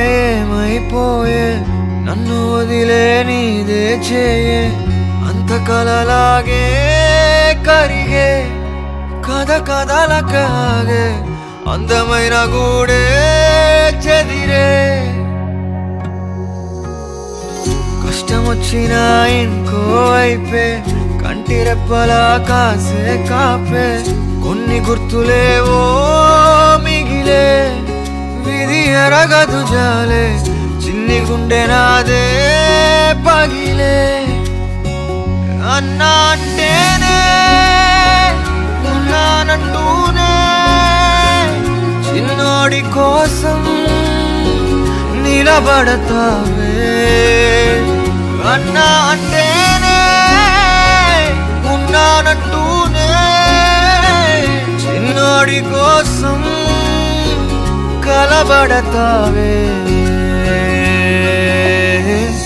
చిన్నతనమేమైపోయే నన్ను వదిలే నీదే చేయే అంత కలలాగే కరిగే కథ కథలకాగే అందమైన గూడే చెదిరే కష్టమొచ్చినా ఇంకో వైపే కంటి రెప్పలా కాసే కాపే కొన్ని గుర్తులేవో మిగిలే విధి ఎరగదు జాలే చిన్ని గుండె నాదే పగిలే అన్నా అంటేనే ఉన్నానంటూనే చిన్నోడి కోసం నిలబడతావే అన్నా అంటేనే ఉన్నానంటూనే చిన్నోడి కోసం కలబడతావే